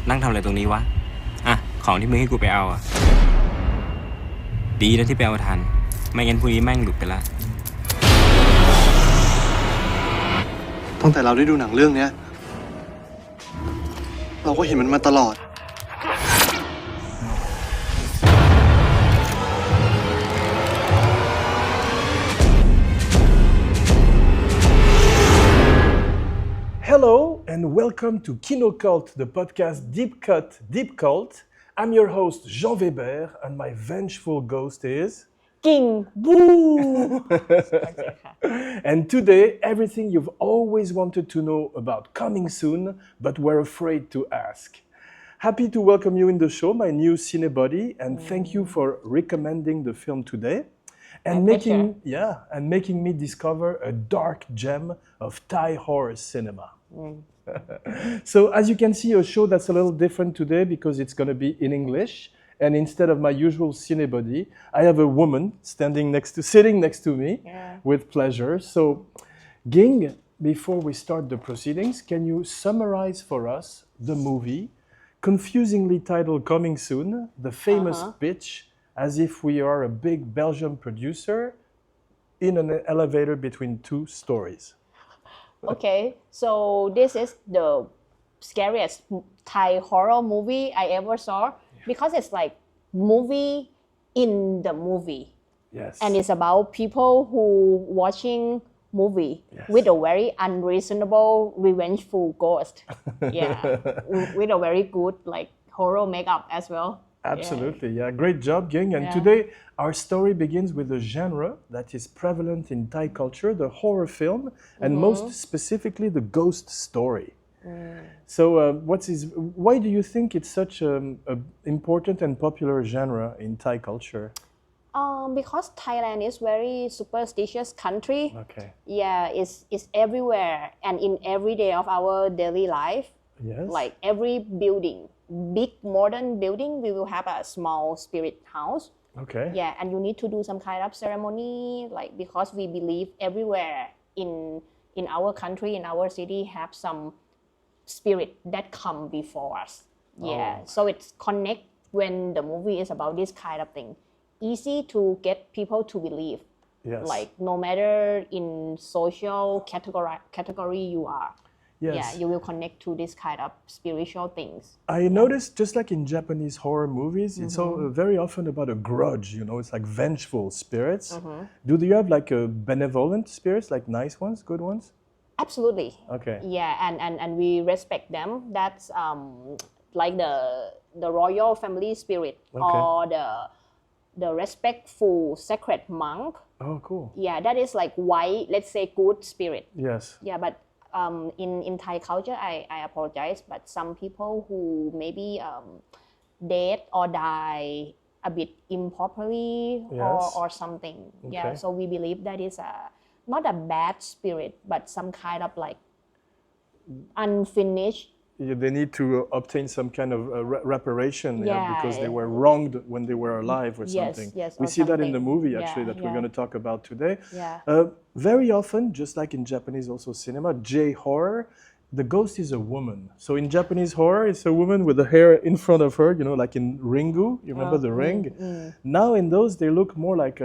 นั่งทำอะไรตรงนี้วะอ่ะของที่มึงให้กูไปเอาอ่ะดีนะที่ไปเอาทันไม่งั้นพรุ่งนี้แม่งหลุดไปละตั้งแต่เราได้ดูหนังเรื่องนี้เราก็เห็นมันมาตลอดHello and welcome to KinoKulte, the podcast Deep Cut, Deep Cult. I'm your host Jean VEBER and my vengeful ghost is... GING! Boo! And today, everything you've always wanted to know about coming soon, but were afraid to ask. Happy to welcome you in the show, my new cinebody, and thank you for recommending the film today. And making me discover a dark gem of Thai horror cinema. So as you can see, a show that's a little different today because it's going to be in English. And instead of my usual cinebody, I have a woman sitting next to me with pleasure. So, Ging, before we start the proceedings, can you summarize for us the movie, confusingly titled Coming Soon, the famous pitch, as if we are a big Belgian producer in an elevator between two stories. Okay, so this is the scariest Thai horror movie I ever saw because it's like movie in the movie. Yes. And it's about people who watching movie with a very unreasonable, revengeful ghost. With a very good like horror makeup as well. Absolutely, yeah. Great job, Ging. And today, our story begins with a genre that is prevalent in Thai culture, the horror film, and most specifically, the ghost story. So, why do you think it's such an important and popular genre in Thai culture? Because Thailand is very superstitious country. Okay. Yeah, it's everywhere and in every day of our daily life. Yes. Like every building, big modern building, we will have a small spirit house. Okay. Yeah, and you need to do some kind of ceremony, like because we believe everywhere in our country, in our city, have some spirit that come before us. Yeah, so it's connect when the movie is about this kind of thing. Easy to get people to believe. Yes. Like no matter in social category you are. Yes. Yeah, you will connect to this kind of spiritual things. I noticed, just like in Japanese horror movies, it's all very often about a grudge, you know, it's like vengeful spirits. Do you have like a benevolent spirits, like nice ones, good ones? Absolutely. Okay. Yeah, and we respect them. That's like the royal family spirit or the respectful sacred monk. Oh, cool. Yeah, that is like white, let's say good spirit. Yes. Yeah, but in Thai culture, I apologize, but some people who maybe dead or die a bit improperly or something. Okay. Yeah, so we believe that is not a bad spirit, but some kind of like unfinished. Yeah, they need to obtain some kind of reparation because they were wronged when they were alive or something. Yes, we see that in the movie actually that we're going to talk about today. Yeah. Very often, just like in Japanese also cinema, J-horror, the ghost is a woman. So in Japanese horror, it's a woman with the hair in front of her, you know, like in Ringu, you remember the ring? Now in those, they look more like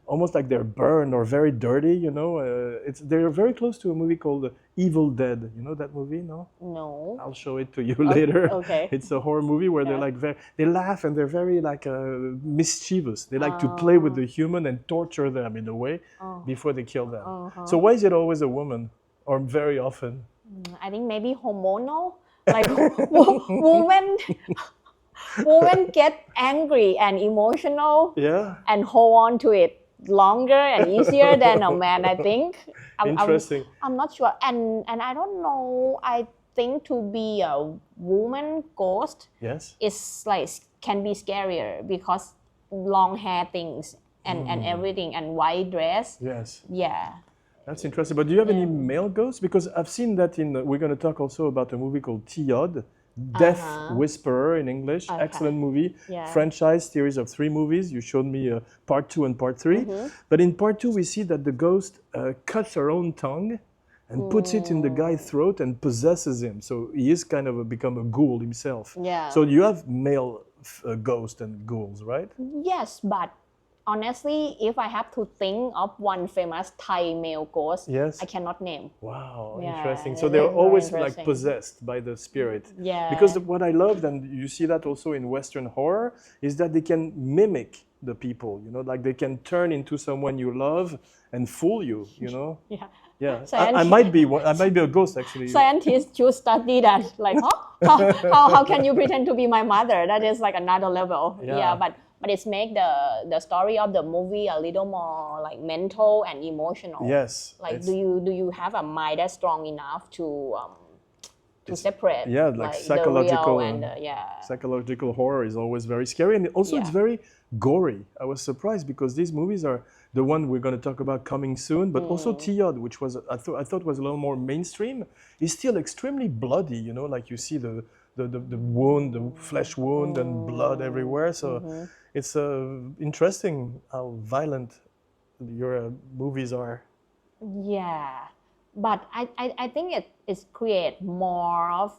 almost like they're burned or very dirty, you know. They're very close to a movie called Evil Dead. You know that movie, no? No. I'll show it to you later. Okay. It's a horror movie where they're like they laugh and they're very like mischievous. They like to play with the human and torture them in a way before they kill them. So why is it always a woman, or very often? I think maybe hormonal. Like women get angry and emotional and hold on to it longer and easier than a man, I think. Interesting. I'm not sure. And I don't know. I think to be a woman ghost is like can be scarier because long hair things and everything and white dress. Yes. Yeah. That's interesting. But do you have any male ghosts? Because I've seen that we're going to talk also about a movie called Tiod, Death Whisperer in English. Excellent movie. Franchise series of 3 movies. You showed me part 2 and part 3. But in part 2, we see that the ghost cuts her own tongue and puts it in the guy's throat and possesses him. So he is kind of become a ghoul himself. Yeah. So you have male ghosts and ghouls, right? Yes, but honestly, if I have to think of one famous Thai male ghost, Yes. I cannot name. Wow, Yeah, interesting. it So is they're very always like interesting. possessed by the spirit. Yeah. Because what I loved, and you see that also in Western horror, is that they can mimic the people, you know, like they can turn into someone you love and fool you, you know? Yeah. Yeah, So I might be a ghost actually. Scientists should study that. Like, how can you pretend to be my mother? That is like another level. Yeah. But it's make the story of the movie a little more like mental and emotional. Yes. Like, do you have a mind that's strong enough to separate? Yeah, like psychological the real and the, psychological horror is always very scary, and also it's very gory. I was surprised because these movies are the one we're going to talk about coming soon, but also Tiyod, which was I thought was a little more mainstream, is still extremely bloody. You know, like you see the wound, the flesh wound, and blood everywhere. So it's interesting how violent your movies are. Yeah, but I think it create more of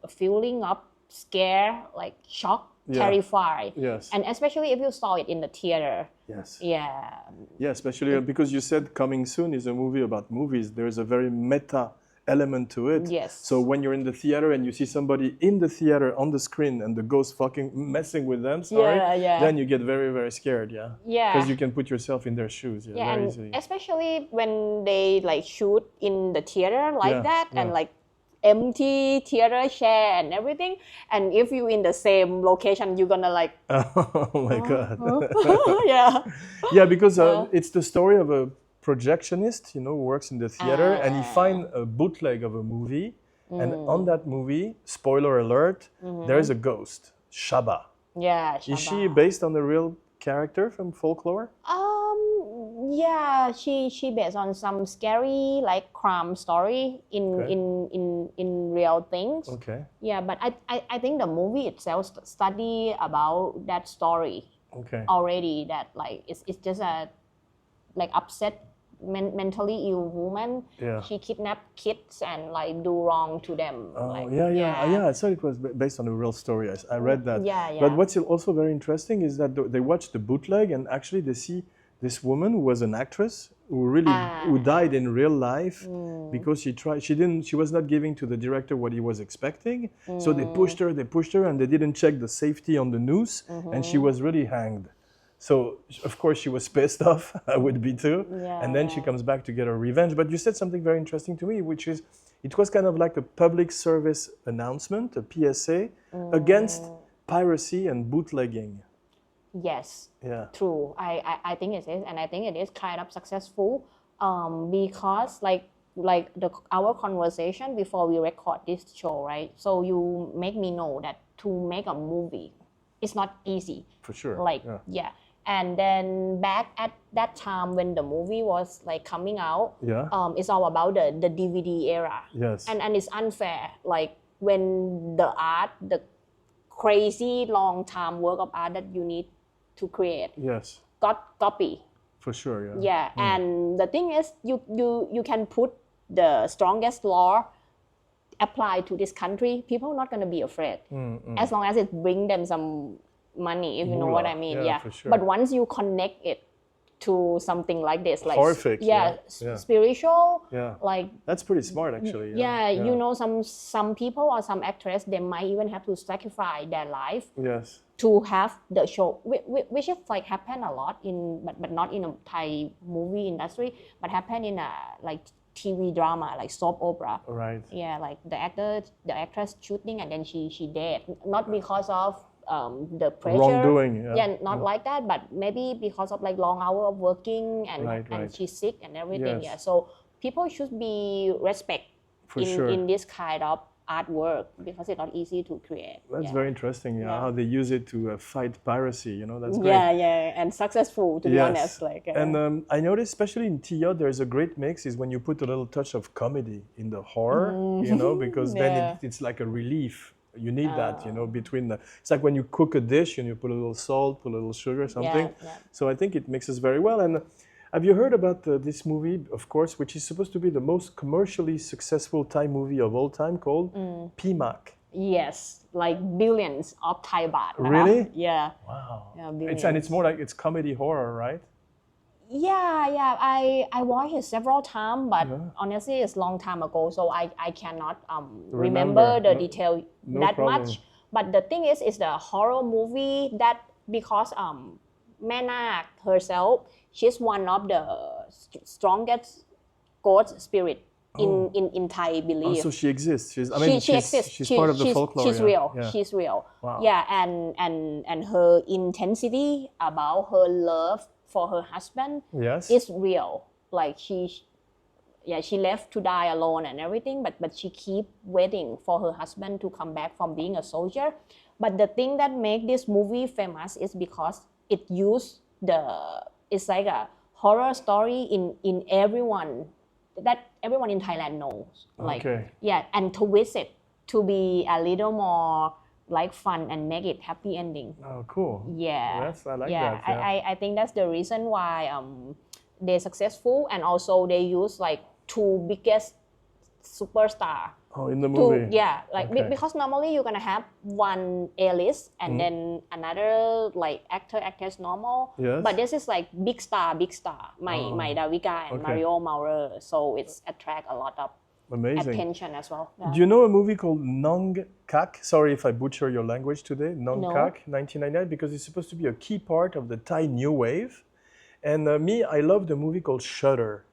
a feeling of scare, like shock, terrified. Yes. And especially if you saw it in the theater. Yes. Yeah. Yeah, especially because you said Coming Soon is a movie about movies. There's a very meta element to it. Yes. So when you're in the theater and you see somebody in the theater on the screen and the ghost fucking messing with them, then you get very, very scared, Yeah. Because you can put yourself in their shoes. Yeah, very and easily. especially when they like shoot in the theater like that and like empty theater chair and everything, and if you in the same location you're gonna like Oh my God. yeah. Yeah, because it's the story of a projectionist, you know, who works in the theater, and he finds a bootleg of a movie, and on that movie, spoiler alert, there is a ghost, Shaba. Yeah, Is she based on a real character from folklore? Yeah, she based on some scary like crime story in real things. Okay. Yeah, but I think the movie itself study about that story already. That like it's just a like upset mentally ill woman. Yeah. She kidnapped kids and like do wrong to them. Oh, like, yeah. I thought it was based on a real story. I read that. Yeah. But what's also very interesting is that they watch the bootleg and actually they see this woman who was an actress who died in real life because she was not giving to the director what he was expecting. So they pushed her and they didn't check the safety on the noose and she was really hanged. So, of course, she was pissed off. I would be too. Yeah, and then she comes back to get her revenge. But you said something very interesting to me, which is it was kind of like a public service announcement, a PSA, against piracy and bootlegging. Yes. Yeah. True. I think it is, and I think it is kind of successful because our conversation before we record this show, right? So you make me know that to make a movie, it's not easy. For sure. And then back at that time when the movie was like coming out, it's all about the DVD era. Yes. And it's unfair. Like when the art, the crazy long time work of art that you need to create got copy. For sure, yeah. Yeah, and the thing is you can put the strongest law applied to this country, people are not going to be afraid as long as it bring them some money, if you know what I mean. Yeah. For sure. But once you connect it to something like this, like horrific, spiritual, like that's pretty smart actually. You know, some people or some actors, they might even have to sacrifice their life to have the show, which is like happen a lot but not in a Thai movie industry, but happen in a like TV drama, like soap opera. Right. Yeah, like the actress shooting and then she dead, not because of the pressure, wrongdoing. Not like that, but maybe because of like long hour of working and she's sick and everything. Yes. Yeah, so people should be respect in this kind of artwork because it's not easy to create. That's very interesting. How they use it to fight piracy. You know, that's great. And successful to be honest. Like, and I noticed, especially in Tia, there's a great mix is when you put a little touch of comedy in the horror. You know, because then it's like a relief. You need that, you know, between it's like when you cook a dish and you put a little salt, put a little sugar, something. So I think it mixes very well. And Have you heard about this movie, of course, which is supposed to be the most commercially successful Thai movie of all time, called PMAC? Yes, like billions of Thai baht. Really? Yeah. Wow. Yeah, billions. It's more like it's comedy horror, right? Yeah. I watched it several times, but honestly, it's long time ago, so I cannot remember the detail that problem. much. But the thing is, it's the horror movie that because Manak herself, she's one of the strongest ghost spirit in Thai belief. So she exists. She exists. She's part of the folklore. She's real. Yeah. She's real. Wow. Yeah, and her intensity about her love for her husband is real. Like she left to die alone and everything, but she keep waiting for her husband to come back from being a soldier. But the thing that make this movie famous is because it used it's like a horror story in everyone that everyone in Thailand knows. Like and twist it to be a little more like fun and make it happy ending. Oh, cool. Yeah. Yes, I like that. I think that's the reason why they're successful, and also they use like two biggest superstar. Oh, in the movie. Because normally you're gonna have one A-list and then another like actress normal. Yes. But this is like big star, Mai Davika and Mario Maurer. So it's attract a lot of attention as well. Yeah. Do you know a movie called Nong Kak? Sorry if I butcher your language today. Nong Kak, 1999, because it's supposed to be a key part of the Thai new wave. And I love the movie called Shudder.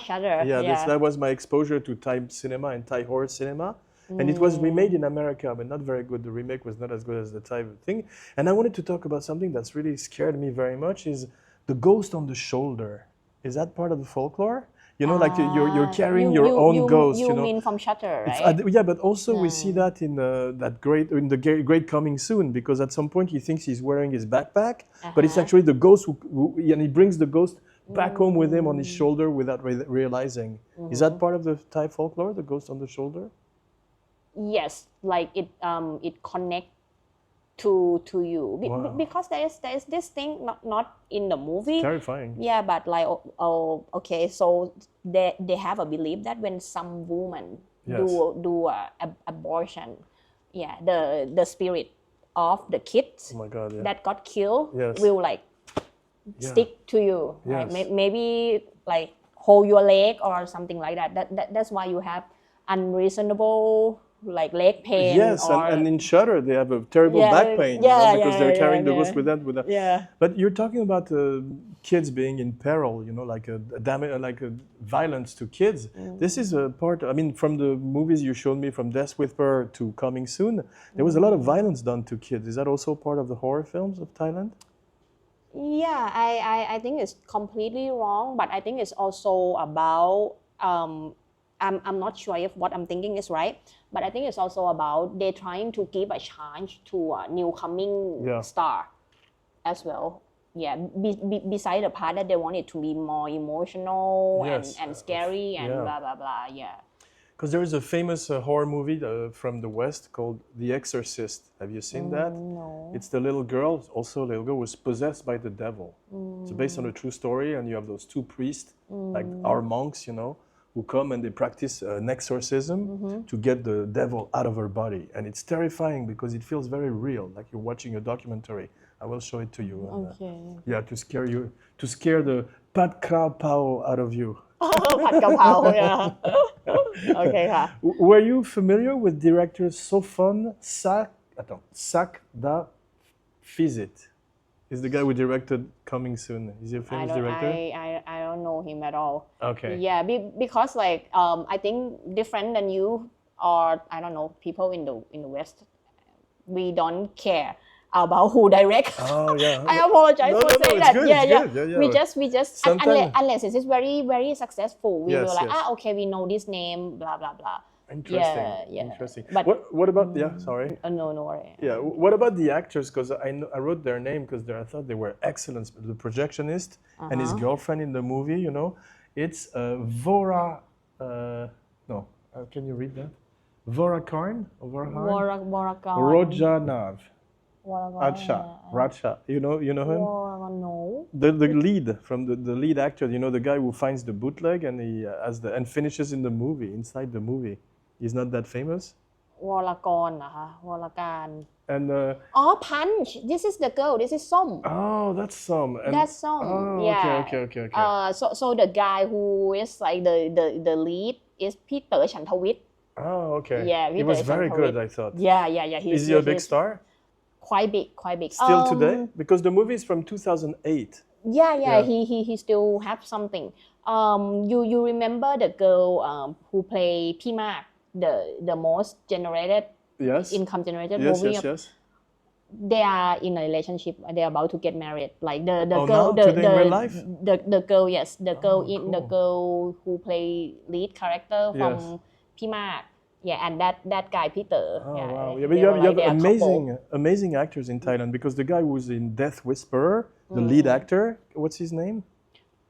Shudder. That was my exposure to Thai cinema and Thai horror cinema. And it was remade in America, but not very good. The remake was not as good as the Thai thing. And I wanted to talk about something that's really scared me very much, is the ghost on the shoulder. Is that part of the folklore? You know, like you're carrying your own ghost. You mean from Shutter, right? But also we see that in the Great Coming Soon, because at some point he thinks he's wearing his backpack, but it's actually the ghost and he brings the ghost back home with him on his shoulder without realizing. Is that part of the Thai folklore, the ghost on the shoulder? Yes, like it connect to you because there is this thing not in the movie. Terrifying. Yeah, but like okay, so they have a belief that when some woman do abortion, the spirit of the kids that got killed will like stick to you. Right? Maybe like hold your leg or something like that. That's why you have unreasonable like leg pain. Yes, and in Shudder they have a terrible back pain because they're carrying the ghost with that. But you're talking about kids being in peril, like a violence to kids. This is a part. I mean, from the movies you showed me, from Death Whisperer to Coming Soon, there was a lot of violence done to kids. Is that also part of the horror films of Thailand? Yeah, I think it's completely wrong, but I think it's also about I'm not sure if what I'm thinking is right, but I think it's also about they're trying to give a chance to a new coming star as well. Yeah, beside the part that they want it to be more emotional and scary and blah blah blah. Yeah. Because there is a famous horror movie from the West called The Exorcist. Have you seen that? No. It's the little girl, also a little girl, was possessed by the devil. It's based on a true story, and you have those two priests, like our monks, who come and they practice an exorcism to get the devil out of her body. And it's terrifying because it feels very real, like you're watching a documentary. I will show it to you. And, to scare the Pat Krao Pao out of you. Pat Krao Pao, Okay. Were you familiar with director Sofon Sakdafizit? He's the guy who directed Coming Soon. Is he a famous director? I don't know him at all. Okay. Yeah, because like I think different than you or I don't know people in the West, we don't care about who direct. Oh yeah. I apologize for saying that. Good, yeah. We just unless it is very very successful, we will like okay, we know this name, blah blah blah. Interesting. Yeah. Interesting. But what about sorry? No worry. Yeah. What about the actors? Because I wrote their name because I thought they were excellent. The projectionist and his girlfriend in the movie. It's Can you read that? Worrakarn Worrakarn Worrakarn Rotjanawatchra. You know him? Worrakarn, no. The lead from the lead actor, you know, the guy who finds the bootleg and he and finishes in the movie, inside the movie. He's not that famous. Worrakarn นะคะ Worrakarn And Punch. This is the girl. This is Som. oh, that's some. And, That's Som. oh, Yeah. okay. So the guy who is like the lead is Peter Chantavit. Oh, okay. Yeah, he was very Chantavit. good, I thought. Yeah. Is he a big star? Quite big. Still today? Because the movie is from 2008. Yeah. He still have something. You remember the girl who play Pimak, the most generated Yes. income generated Yes, movie. yes. They are in a relationship. They're about to get married. Like the Oh, girl, now? Today in real life? the girl, yes, the girl the cool. girl who play lead character from Yes. Pimak. Yeah, and that guy Peter. Oh, yeah, wow. they Yeah, but you were have like a couple. amazing actors in Thailand because the guy who's in Death Whisperer, the lead actor, what's his name?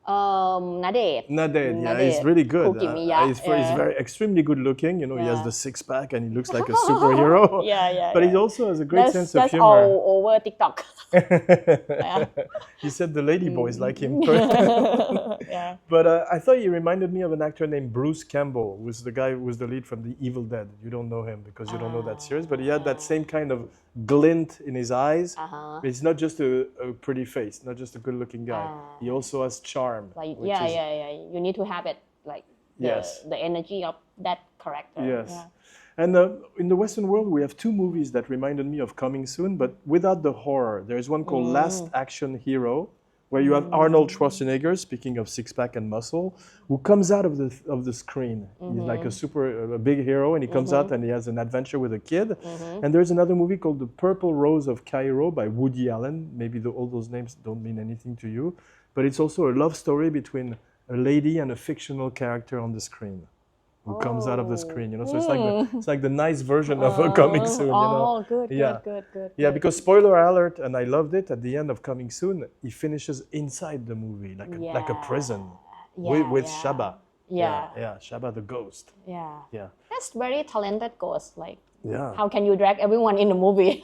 Nadet. Nadet, yeah, Nadet. he's really good. Kukimiya, He's yeah. very extremly good looking. You know, he has Yeah. the six-pack and he looks like a superhero. Yeah. But he also has a great sense of That's humor. all over TikTok. He said the lady boys like him. Yeah. But I thought he reminded me of an actor named Bruce Campbell, who's the guy who was the lead from The Evil Dead. You don't know him because you don't know that series, but he had that same kind of glint in his eyes. But it's not just a pretty face, not just a good-looking guy. He also has charm. Like which is- yeah. You need to have it, like Yes. the energy of that character. Yes. Yeah. And in the Western world, we have two movies that reminded me of coming soon, but without the horror. There's one called Last Action Hero, where you have Arnold Schwarzenegger, speaking of six-pack and muscle, who comes out of the screen. He's like a big hero, and he comes out and he has an adventure with a kid. And there's another movie called The Purple Rose of Cairo by Woody Allen. Maybe all those names don't mean anything to you, but it's also a love story between a lady and a fictional character on the screen who comes out of the screen, you know. So it's like the nice version of Coming Soon, you know. Oh, good. Yeah, because spoiler alert, and I loved it. At the end of Coming Soon, he finishes inside the movie, like a prison, with Shaba. Yeah, Shaba the ghost. Yeah. That's very talented ghost. Like, Yeah. how can you drag everyone in the movie?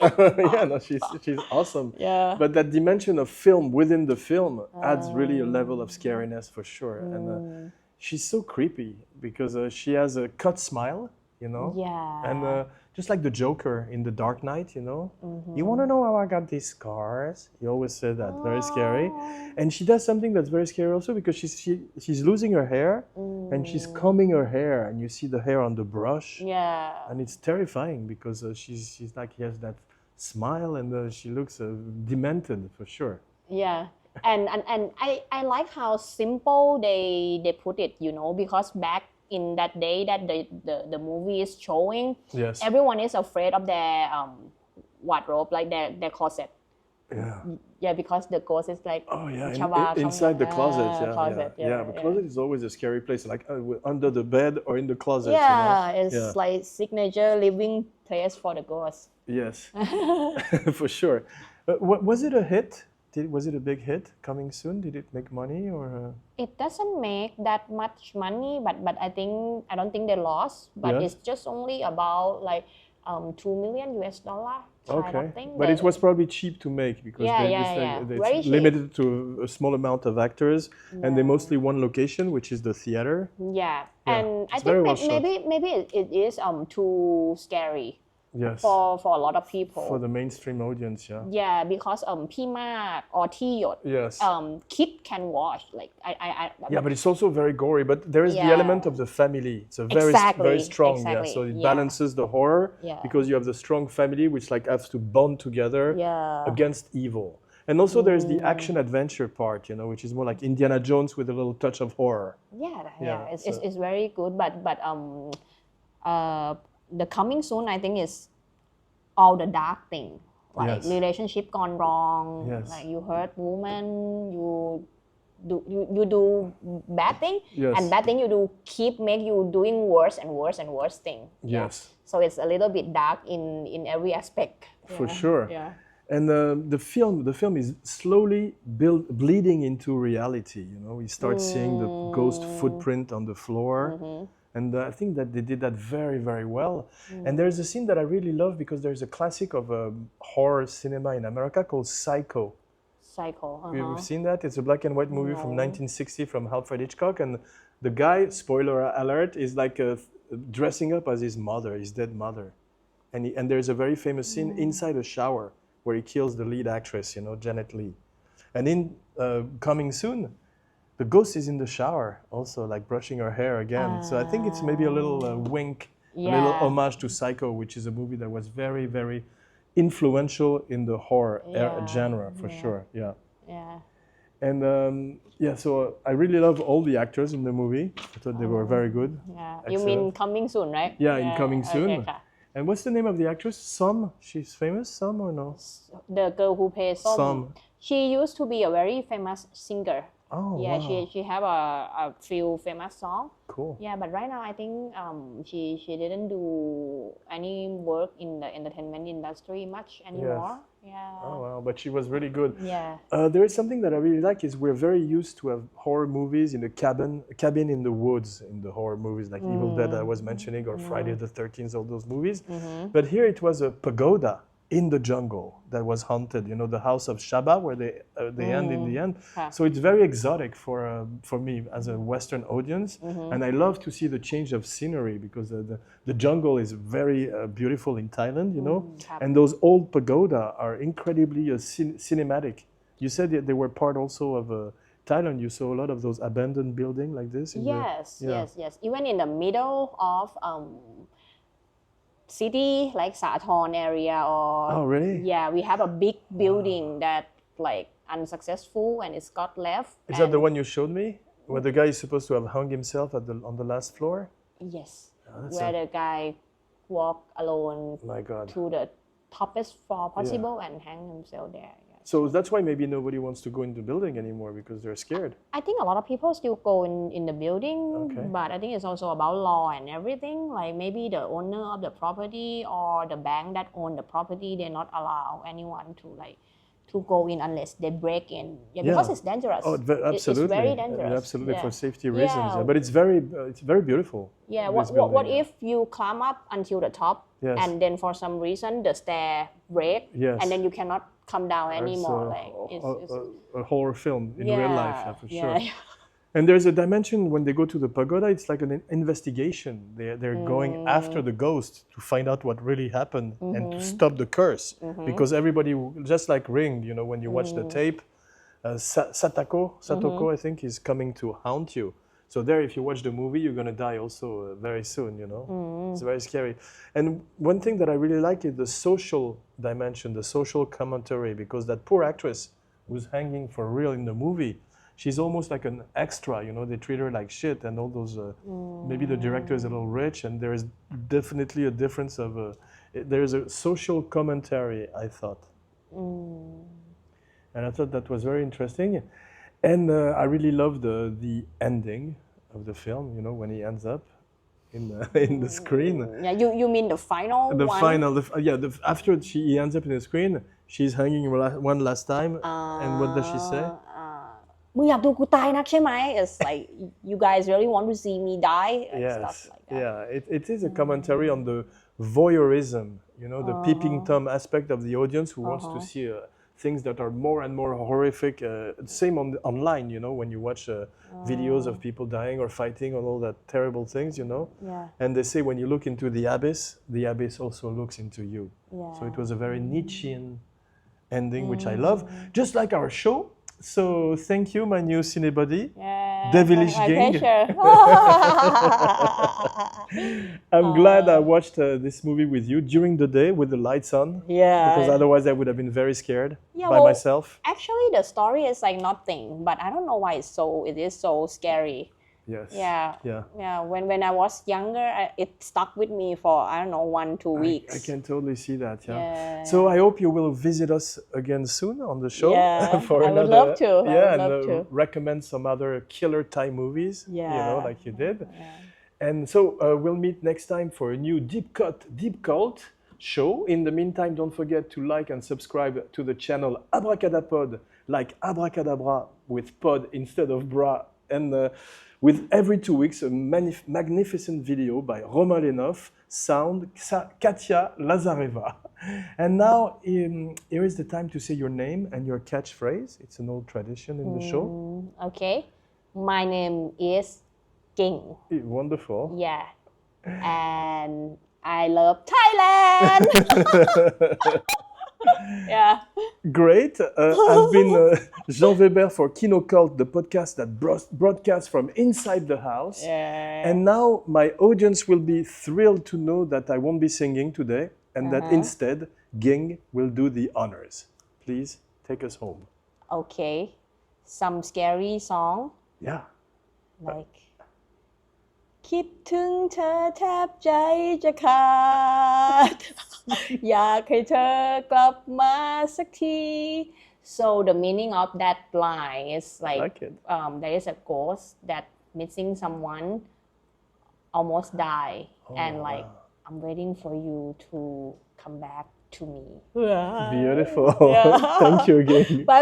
Yeah, no, she's awesome. Yeah. But that dimension of film within the film adds really a level of scariness for sure. And she's so creepy because she has a cut smile, you know. Yeah. And just like the Joker in The Dark Knight, you know. You want to know how I got these scars? He always said that. Very scary. And she does something that's very scary also because she's losing her hair and she's combing her hair and you see the hair on the brush. Yeah. And it's terrifying because she's like, he has that smile and she looks demented for sure. Yeah. And I like how simple they put it, you know, because back in that day that the movie is showing, Yes. everyone is afraid of their wardrobe, like their closet. Yeah. Yeah, because the ghost is like Oh yeah, Chava inside the closet. closet. The closet is always a scary place, like under the bed or in the closet. Yeah, you know? it's like signature living place for the ghost. Yes, for sure. Was it a hit? Was it a big hit? Coming soon? Did it make money or? It doesn't make that much money, but I don't think they lost. But Yes. it's just only about like $2 million kind of thing. But it was probably cheap to make because Very it's cheap. limited to a small amount of actors, and they mostly one location, which is the theater. Yeah, and I it's think very well shot. maybe it is too scary Yes. for a lot of people. For the mainstream audience, yeah. Yeah, because Pimak or Tiyot, Yes. kid can watch. Like I Yeah, but it's also very gory. But there is the Yeah. element of the family. It's a very very strong. Exactly, Yeah, so it yeah. balances the horror Yeah. because you have the strong family which like has to bond together Yeah. against evil. And also there's the action adventure part, you know, which is more like Indiana Jones with a little touch of horror. Yeah, it's very good. But the Coming Soon, I think, is all the dark thing, like Yes. relationship gone wrong, Yes. like you hurt woman, you do bad thing, Yes. and bad thing you do make you doing worse and worse and worse thing. Yes. So it's a little bit dark in every aspect. For sure. Yeah. And the film is slowly bleeding into reality. You know, we start seeing the ghost footprint on the floor, And I think that they did that very, very well. And there's a scene that I really love because there's a classic of horror cinema in America called Psycho. Psycho. You've seen that? It's a black and white movie from 1960 from Alfred Hitchcock. And the guy, spoiler alert, is like dressing up as his mother, his dead mother. And there's a very famous scene inside a shower where he kills the lead actress, Janet Leigh. And in Coming Soon, the ghost is in the shower also, like brushing her hair again. So I think it's maybe a little wink, a little homage to Psycho, which is a movie that was very, very influential in the horror genre, for sure. Yeah. And so I really love all the actors in the movie. I thought they were very good. Yeah. You mean Coming Soon, right? Yeah, in Coming Soon. Okay. And what's the name of the actress? Som? She's famous, Som or no? The girl who plays Som. She used to be a very famous singer. Oh, yeah, wow. she have a few famous songs. Cool. Yeah, but right now I think she didn't do any work in the entertainment industry much anymore. Yes. Yeah. Oh wow, but she was really good. Yeah. There is something that I really like is we're very used to have horror movies in a cabin in the woods in the horror movies like Evil Dead I was mentioning or Friday the 13th, all those movies. But here it was a pagoda in the jungle that was haunted, the house of Shaba where they end in the end. So it's very exotic for me as a Western audience. And I love to see the change of scenery because the jungle is very beautiful in Thailand, and those old pagoda are incredibly cinematic. You said that they were part also of Thailand. You saw a lot of those abandoned buildings like this? Yes. Even in the middle of city like Sathorn area or oh really? Yeah, we have a big building that like unsuccessful and it's got left. Is that the one you showed me where the guy is supposed to have hung himself on the last floor? Yes. Where the guy walked alone to the toppest floor possible and hang himself there. So that's why maybe nobody wants to go in the building anymore because they're scared. I think a lot of people still go in the building, but I think it's also about law and everything. Like maybe the owner of the property or the bank that own the property, they're not allow anyone to go in unless they break in. Yeah, because it's dangerous. Oh, absolutely. It's very dangerous. Absolutely, for safety reasons. Yeah. But it's very beautiful. Yeah. What if you climb up until the top and then for some reason the stair break and then you cannot come down anymore? It's a horror film in real life, for sure. Yeah. And there's a dimension when they go to the pagoda, it's like an investigation. They're going after the ghost to find out what really happened and to stop the curse. Because everybody, just like Ring, when you watch the tape, Satoko, I think, is coming to haunt you. So there, if you watch the movie, you're going to die also very soon, It's very scary. And one thing that I really like is the social dimension, the social commentary, because that poor actress who's hanging for real in the movie, she's almost like an extra, they treat her like shit and all those, maybe the director is a little rich and there is definitely a difference of, there is a social commentary, I thought. And I thought that was very interesting. And I really love the ending of the film, when he ends up in the screen. Yeah, you mean the final one? The final, after he ends up in the screen, she's hanging one last time. And what does she say? มึงอยากดูกูตายนักใช่ไหม It's like you guys really want to see me die and stuff like that. Yeah, it is a commentary on the voyeurism, the peeping Tom aspect of the audience who wants to see things that are more and more horrific. Same online, when you watch videos of people dying or fighting or all that terrible things, And they say when you look into the abyss also looks into you. So it was a very Nietzschean ending, which I love, just like our show. So thank you, my new cinebody, Devilish Gang. I'm glad I watched this movie with you during the day with the lights on. Yeah. Because otherwise I would have been very scared by myself. Actually, the story is like nothing, but I don't know why it is so scary. Yes. Yeah. When I was younger, it stuck with me for 1-2 weeks. I can totally see that. Yeah. So I hope you will visit us again soon on the show. Yeah. For I would love to. Recommend some other killer Thai movies. Yeah. Like you did. Yeah. And so we'll meet next time for a new Deep Cult show. In the meantime, don't forget to like and subscribe to the channel Abracadapod, like abracadabra with pod instead of bra. And with every 2 weeks a magnificent video by Romain Lenov, sound Katia Lazareva. And now here is the time to say your name and your catchphrase. It's an old tradition in the show. Okay. My name is GING. Wonderful. Yeah. And I love Thailand. Yeah. Great. I've been Jean Weber for KinoKulte, the podcast that broadcasts from inside the house. Yeah. And now my audience will be thrilled to know that I won't be singing today and that instead GING will do the honors. Please take us home. Okay. Some scary song. Yeah. Like คิดถึงเธอแทบใจจะขาด อยากให้เธอกลับมาสักที So the meaning of that line is like it. There is a ghost that missing someone almost die and like I'm waiting for you to come back to me. Beautiful. Yeah. Thank you again. Bye.